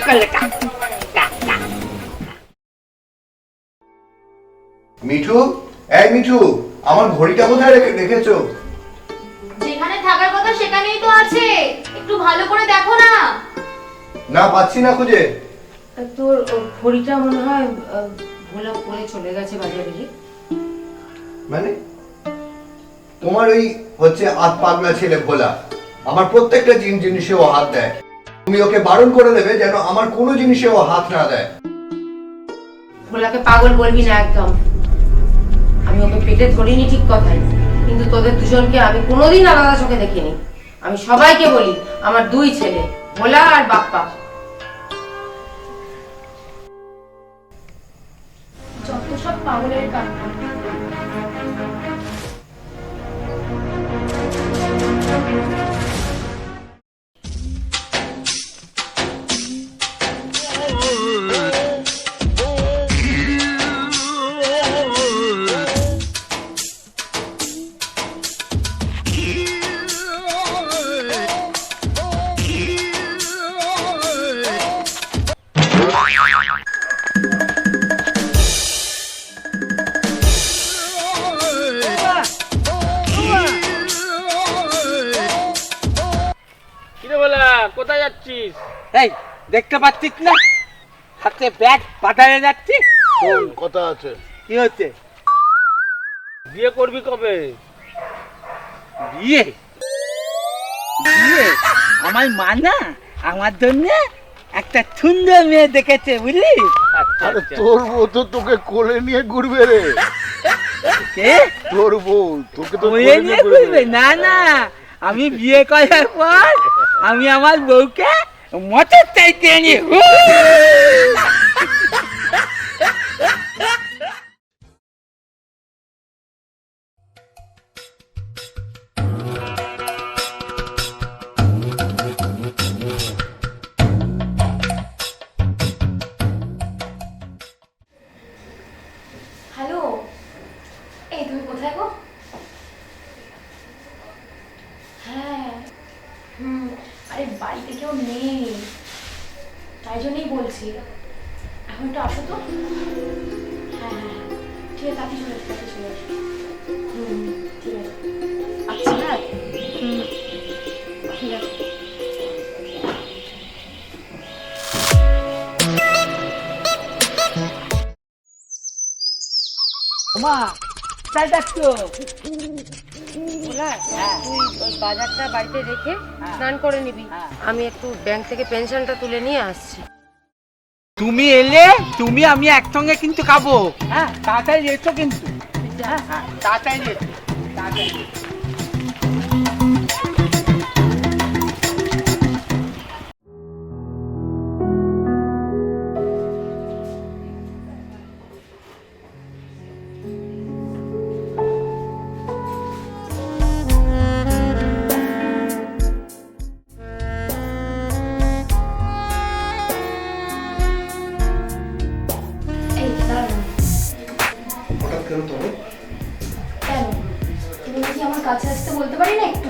করলে কা। মিঠু, এই মিঠু, আমার ঘড়িটা কোথায় রেখেছো? যেখানে থাকার কথা সেখানেই তো আছে, একটু ভালো করে দেখো না। না পাচ্ছি না খুঁজে। তোর ঘড়িটা মনে হয় ভোলা পরে চলে গেছে বাজারে। মানে তোমার ওই হচ্ছে হাত পাগলা ছেলে ভোলা আমার প্রত্যেকটা জিনিসে ও হাত দেয়। তুমি ওকে বারণ করে দেবে যেন আমার কোনো জিনিসে ও হাত না দেয়। ভোলাকে পাগল বলবি না একদম। আমি ওকে পেটে ধরিনি ঠিক কথাই, কিন্তু তোদের দুজনকে আমি কোনোদিন আলাদা চোখে দেখিনি। আমি সবাইকে বলি আমার দুই ছেলে, ভোলা আর বাপ্পা। যত সব পাগলের কাণ্ড। কোথায় যাচ্ছিস? এই দেখতে পাচ্ছিস না হাতে ব্যাগ বাজারে যাচ্ছি। কোন কথা আছে? কি হচ্ছে? বিয়ে করবি কবে? বিয়ে বিয়ে আমার মা না আমার জন্য একটা সুন্দর মেয়ে দেখেছে বুঝলি। আরে তোর বউ তো তোকে কোলে নিয়ে ঘুরবে রে। কে? তোর বউ তোকে তো কোলে নিয়ে ঘুরবে? না না, আমি বিয়ে করার পর আমি আমার বউকে মোটর সাইকেল নিয়ে হ্যালো, এই তুমি কোথায় গো? হ্যাঁ, আরে বাড়িতে কেউ নেই, তাই জন্যই বলছি এখন একটু আসো তো। হ্যাঁ হ্যাঁ হ্যাঁ, ঠিক আছে, তাড়াতাড়ি চলে আসো, তাড়াতাড়ি চলে আসো। ঠিক আছে, আচ্ছা হ্যাঁ, ঠিক আছে। মা তাই ডাকছো? তুই ওই বাজারটা বাড়িতে রেখে স্নান করে নিবি। আমি একটু ব্যাংক থেকে পেনশনটা তুলে নিয়ে আসছি। তুমি এলে তুমি আমি একসঙ্গে কিন্তু খাবো। হ্যাঁ তাড়াতাড়ি এসো কিন্তু। হ্যাঁ হ্যাঁ তাড়াতাড়ি এসো, তাড়াতাড়ি এসো। এই দাঁড়াও। হঠাৎ কেন তবে? কেন, তুমি কি আমার কাছে আসতে বলতে পারি না একটু?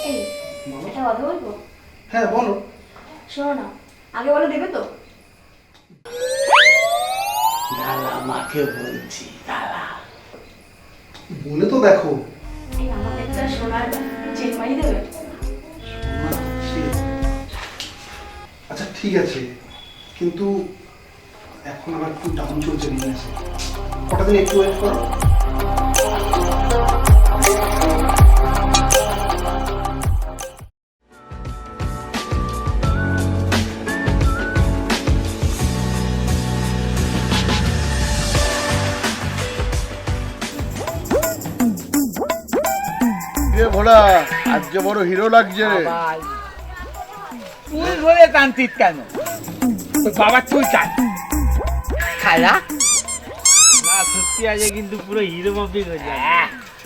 এই একটা কথা বলবো? হ্যাঁ বলো। শোনো না, আগে বলো দেবে তো? দাদা মাকে বলছি, দাদা বলে তো দেখো। এই আমাকে একটা সোনার চেন মারি দেবে? আচ্ছা ঠিক আছে, কিন্তু এখন আমার একটু ডাউন চলছে বিজনেসে, কটা দিন একটু ওয়েট করো। ভোলা আজকে বড় হিরো লাগছে রে। তুই ধরে টানতিস কেন? তোর বাবা চুল চান খালা না, সত্যি আজ কিন্তু পুরো হিরো মাফিক হয়ে যায়।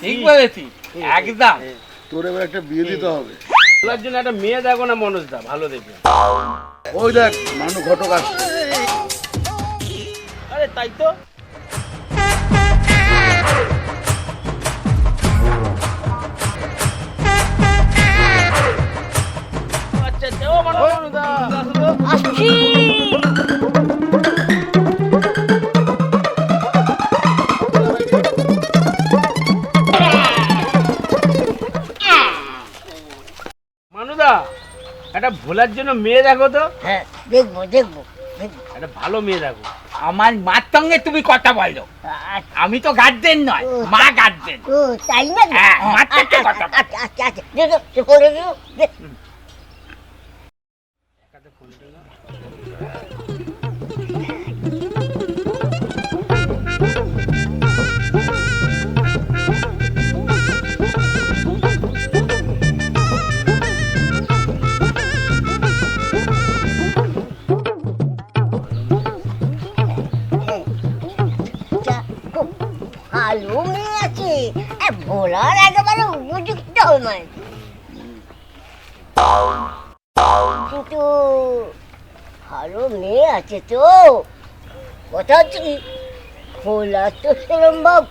ঠিক বলেছিস একদম। তোর এবার একটা বিয়ে দিতে হবে। তোর জন্য একটা মেয়ে দেখো না মনোজদা, ভালো দেখবে। ওই দেখ মানু ঘটক আসছে। আরে তাই তো। আচ্ছা আচ্ছা, ও মানুদা একটা ভোলার জন্য মেয়ে দেখো তো। হ্যাঁ দেখবো দেখবো দেখবো। একটা ভালো মেয়ে দেখো। আমার মার সঙ্গে তুমি কথা বলো, আমি তো গার্জেন নয়, মা গার্জেন। ও তাই না? হ্যাঁ, মার থেকে কথা বলো। আচ্ছা আচ্ছা আচ্ছা দেখো তো করে দিও। খুব ভালো মেয়ে আছে, ভোলার একেবারে উপযুক্ত মানে। কিন্তু ভালো মেয়ে আছে তো, কথা হচ্ছে কি ভোলা তো সেরম ভাব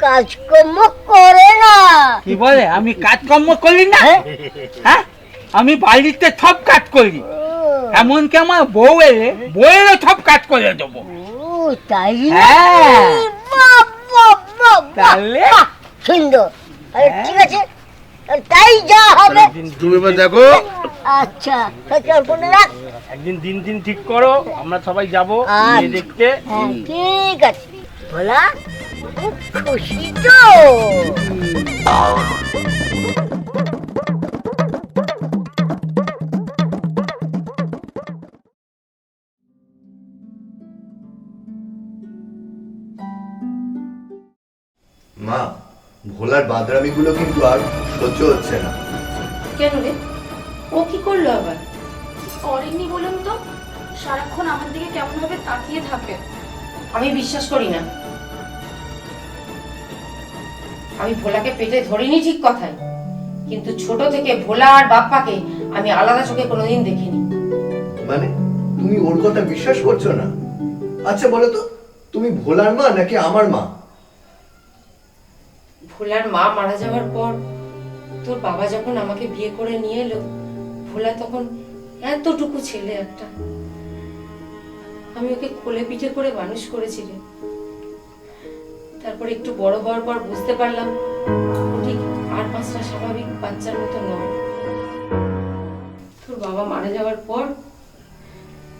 কাজকর্ম করে না। কি বলে আমি কাজকর্ম করি না? হ্যাঁ? হ্যাঁ, আমি বাড়িতে সব কাজ করি, ও, এমনকি আমার বউ এলে বউয়েরও সব কাজ করে দেবো। ও তাই হ্যাঁ। নাকি? বাহ, বাহ, বাহ, বাহ, তাহলে? বাহ, সুন্দর। আরে ঠিক আছে, তাই যা হবে। তুমি এবার দেখো। আচ্ছা চল ফোনে রাখ। একদিন দিন দিন ঠিক করো, আমরা সবাই যাবো আচ্ছা। মেয়ে দেখতে। হ্যাঁ ঠিক আছে। ভোলা খুব খুশি তো? মা, ভোলার বাদরামিগুলো কিন্তু আর সহ্য হচ্ছে না। কেন রে, ও কি করলো আবার? করেননি বলুন তো, সারাক্ষণ আমার দিকে কেমন ভাবে তাকিয়ে থাকে। আমি বিশ্বাস করি না। আমি ভোলাকে পেটে ধরিনি ঠিক কথাই, কিন্তু ছোট থেকে ভোলা আর বাপ্পাকে আমি আলাদা চোখে কোনোদিন দেখিনি। মানে তুমি ওর কথা বিশ্বাস করছো না? আচ্ছা বলো তো, তুমি ভোলার মা নাকি আমার মা? ভোলার মা মারা যাওয়ার পর তোর বাবা যখন আমাকে বিয়ে করে নিয়ে এলো, ভোলা তখন এতটুকু ছেলে একটা। আমি ওকে কোলে পিঠে করে মানুষ করেছি রে। তারপর একটু বড় হওয়ার পর বুঝতে পারলাম ও ঠিক আর পাঁচটা স্বাভাবিক বাচ্চার মতো নয়। তোর বাবা মারা যাওয়ার পর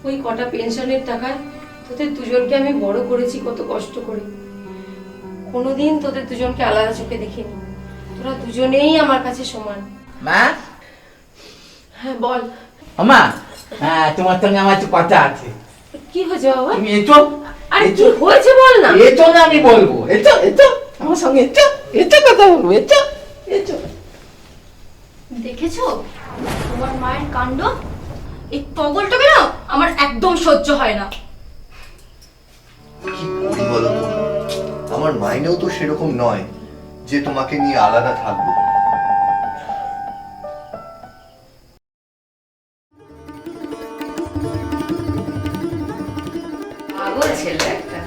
ওই কটা পেনশনের টাকায় তোদের দুজনকে আমি বড় করেছি কত কষ্ট করে। কোনোদিন তোদের দুজনকে আলাদা চোখে দেখিনি। তোরা দুজনেই আমার কাছে সমান। মা, হ্যাঁ বল। আমা, হ্যাঁ তোমার সঙ্গে আমার একটু কথা আছে। কি হয়েছে বাবা? তুমি এসো। আরে কি হয়েছে বল না। এসো না, আমি বলবো। এসো এসো আমার সঙ্গে, এসো এসো কথা বলবো, এসো এসো। দেখেছো তোমার মায়ের কাণ্ড? এই পগলটাকে না আমার একদম সহ্য হয় না। কি করি বলো তো, আমার মাইনেও তো সেরকম নয় যে তোমাকে নিয়ে আলাদা থাকবো। পাগল ছেলে একটা।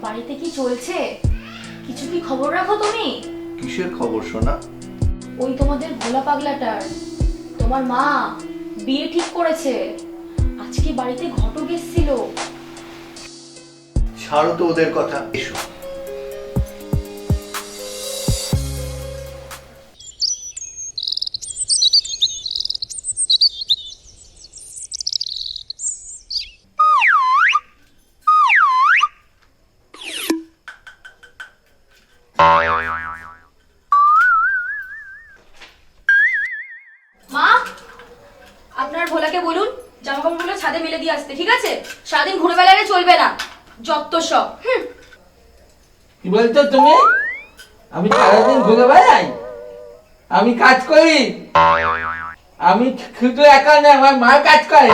বাড়িতে কি চলছে কিছু কি খবর রাখো তুমি? কিসের খবর শোনা? ওই তোমাদের ভোলা পাগলাটার, তোমার মা বিয়ে ঠিক করেছে। আজকে বাড়িতে ঘটক এসেছিল। ছাড়ো তো ওদের কথা, এসো। মা, আপনার ভোলাকে বলুন জামা কাপড়গুলো ছাদে মেলে দিয়ে আসতে, ঠিক আছে? সারাদিন ঘুরে বেড়ালে চলবে না, যত সব। কি বলছো তুমি? আমি সারাদিন ঘুরে বেড়াই? আমি কাজ করি। আমি শুধু একা না, আমার মা কাজ করে।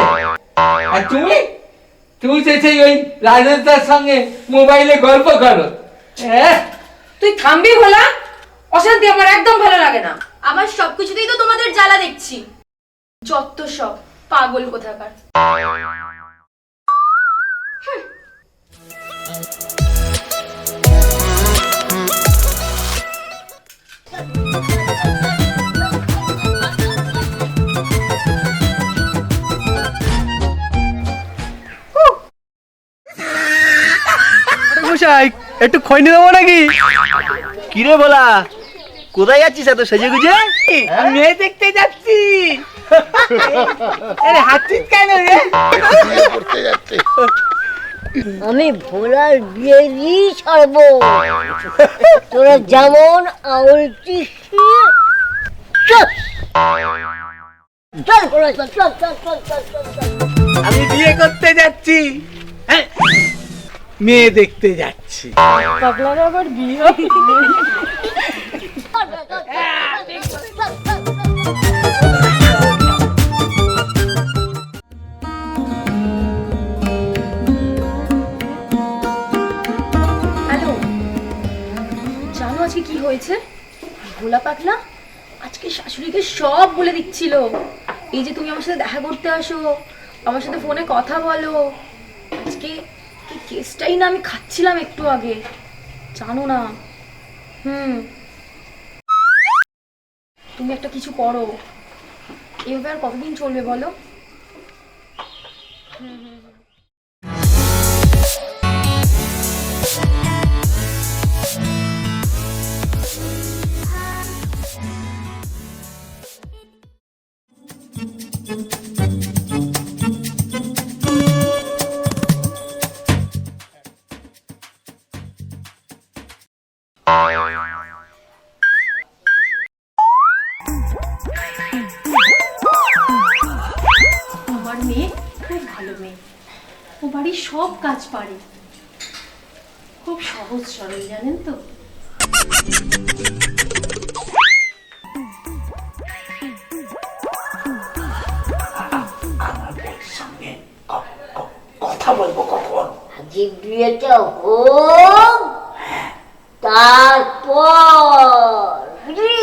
আর তুমি তুমি সেই ওই রাজেশদার সঙ্গে মোবাইলে গল্প করো। তুই থামবি ভোলা, অশান্তি আমার একদম ভালো লাগে না। আমার সবকিছুতেই তো তোমাদের জ্বালা দেখছি, যত সব পাগল কোথাকার। মশাই একটু খৈনি দেবো নাকি? কিরে বলা, কোথায় যাচ্ছিস এত সেজে গুজে? মেয়ে দেখতে যাচ্ছি। আরে হাঁটছিস কেন রে? বিয়ে করতে যাচ্ছে। আমি ভোলার বিয়েরই ছাড়বো। তোরা যেমন আউলটি চল চল ভোলা, চল চল চল চল চল চল চল। আমি বিয়ে করতে যাচ্ছি। হ্যাঁ, মেয়ে দেখতে যাচ্ছি। পাগলার আবার বিয়ে? হ্যালো, জানো আজকে কি হয়েছে? ভোলা পাগলা আজকে শাশুড়িকে সব বলে দিচ্ছিল। এই যে তুমি আমার সাথে দেখা করতে আসো, আমার সাথে ফোনে কথা বলো, আজকে কি কেসটাই না আমি খাচ্ছিলাম একটু আগে, জানো না? তুমি একটা কিছু করো, এভাবে আর কতদিন চলবে বলো? আমার মেয়ে খুব ভালো মেয়ে, ও বাড়ির সব কাজ পারে, খুব সহজ সরল, জানেন তো? আজকে বিয়েটা হোক, তারপর বুঝলি?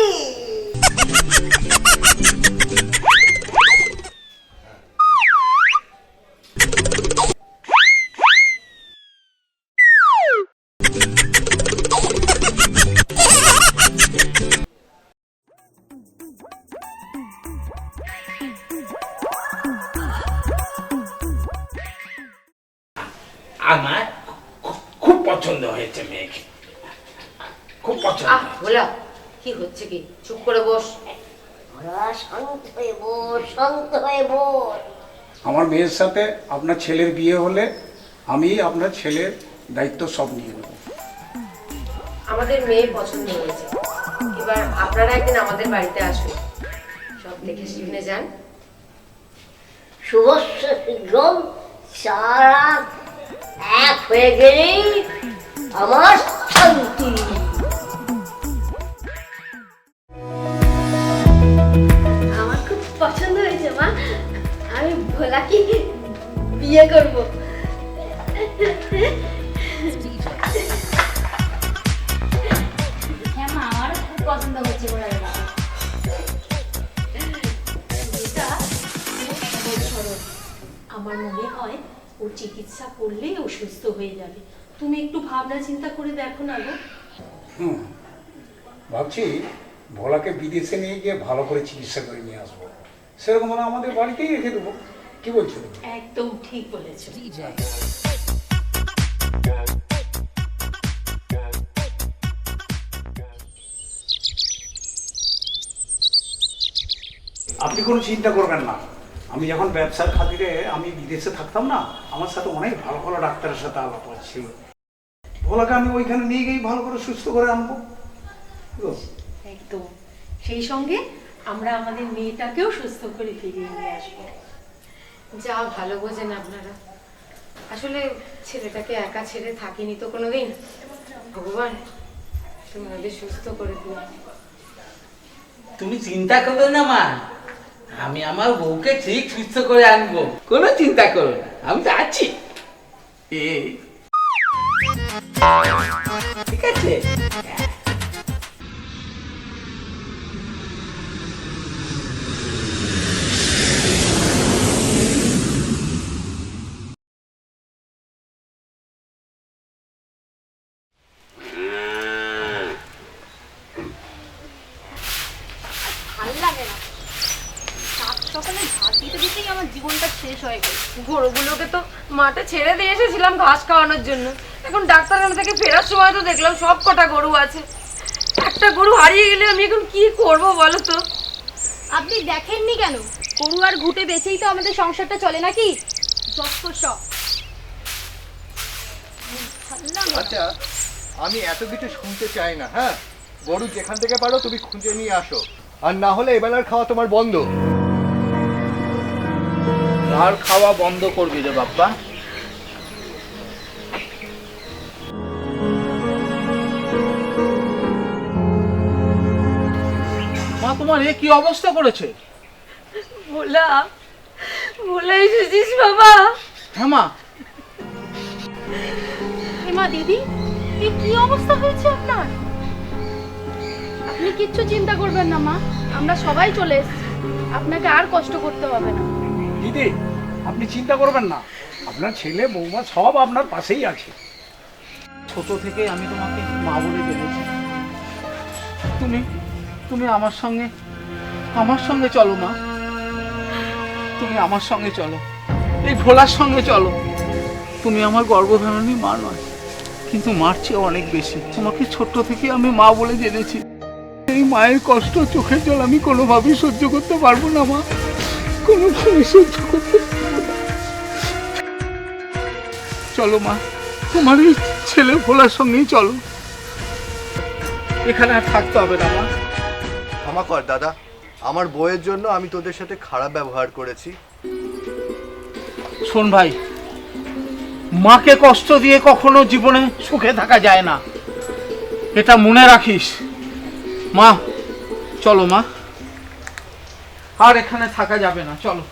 আমার খুব পছন্দ হয়েছে মেয়েকে, খুব পছন্দ। ভোলা, কি হচ্ছে কি? চুপ করে বস। ওরা শান্ত হয়ে বস, শান্ত হয়ে বস। আমার মেয়ের সাথে আপনার ছেলের বিয়ে হলে আমি আপনার ছেলের দায়িত্ব সব নিয়ে নেব। আমাদের মেয়ে পছন্দ হয়েছে, এবার আপনারা একদিন আমাদের বাড়িতে আসুন, সব দেখে শুনে যান। শুভস্য শীঘ্রম, সারা এক হয়ে গেলেই আমার শান্তি। আমার খুব পছন্দ হয়েছে মা, আমি ভোলাকে বিয়ে করব। হ্যাঁ মা, আমারও খুব পছন্দ হচ্ছে ভোলার বাবা। আমার মনে হয় ওর চিকিৎসা করলেই ও সুস্থ হয়ে যাবে। তুমি একটু ভাবনা চিন্তা করে দেখো না গো। ভাবছি ভোলাকে বিদেশে নিয়ে গিয়ে ভালো করে চিকিৎসা করে নিয়ে আসবো, সেরকম মানে আমাদের বাড়িতেই রেখে দেবো। কি বলছো? একদম ঠিক বলেছো। আপনি কোনো চিন্তা করবেন না, আমি যখন ব্যবসার খাতিরে আমি বিদেশে থাকতাম না, আমার সাথে অনেক ভালো ভালো ডাক্তারের সাথে আলাপ ছিল। ভোলাকে আমি ওইখানে নিয়ে গিয়ে ভালো করে সুস্থ করে আনবো। একদম, সেই সঙ্গে আমরা আমাদের মেয়েটাকেও সুস্থ করে ফিরিয়ে নিয়ে আসবো। যা ভালো বোঝেন আপনারা। আসলে ছেলেটাকে একা ছেড়ে থাকিনি তো কোনোদিন। ভগবান তুমি ওদের সুস্থ করে দিও। তুমি চিন্তা করো না মা, আমি আমার বউকে ঠিক সুস্থ করে আনবো, কোনো চিন্তা করো না, আমি তো আছি। ঠিক বুঝলে? ভাল লাগে না, সাত সকালে ঝাড় দিতে দিতেই আমার জীবনটা শেষ হয়ে গেল। গরুগুলোকে তো মাঠে ছেড়ে দিয়ে এসেছিলাম ঘাস খাওয়ানোর জন্য। এখন ডাক্তারখানা থেকে ফেরার সময় তো দেখলাম সব কটা গরু আছে। একটা গরু হারিয়ে গেলে আমি এখন কি করব বলো তো? আপনি দেখেননি কেন? গরু আর ঘুটে বেচেই তো আমাদের সংসারটা চলে নাকি? যত সব। ভাল লাগে না। আচ্ছা, আমি এত কিছু শুনতে চাই না। হ্যাঁ, গরু যেখান থেকে পারো তুমি খুঁজে নিয়ে আসো, আর না হলে এবেলার খাওয়া তোমার বন্ধ। আর খাওয়া বন্ধ করবি রে বাপ্পা। মা, তোমার এ কি অবস্থা করেছে? ভোলা, ভোলা এসেছিস বাবা? হ্যাঁ মা। মা, দিদি, এই কি অবস্থা হয়েছে আপনার? আপনি কিচ্ছু চিন্তা করবেন না মা, আমরা সবাই চলে এসেছি, আপনাকে আর কষ্ট করতে হবে না। দিদি, আপনি চিন্তা করবেন না, আপনার ছেলে বৌমা সব আপনার পাশেই আছে। ছোট থেকে আমি তোমাকে মা বলে জেনেছি। তুমি আমার সঙ্গে চলো মা। তুমি আমার সঙ্গে চলো, এই ভোলার সঙ্গে চলো। তুমি আমার গর্ভধারণী মা নয়, কিন্তু মার চেয়ে অনেক বেশি। তোমাকে ছোট্ট থেকে আমি মা বলে জেনেছি। এই মায়ের কষ্ট, চোখের জল আমি কোনোভাবেই সহ্য করতে পারবো না মা, কোনোভাবেই সহ্য করতে পারবো না। চলো মা, তোমার এই ছেলে ভোলার সঙ্গেই চলো। এখানে আর থাকতে হবে না মা। ক্ষমা কর দাদা, আমার বউয়ের জন্য আমি তোদের সাথে খারাপ ব্যবহার করেছি। শোন ভাই, মাকে কষ্ট দিয়ে কখনো জীবনে সুখে থাকা যায় না, এটা মনে রাখিস। মা চলো মা, আর এখানে থাকা যাবে না, চলো।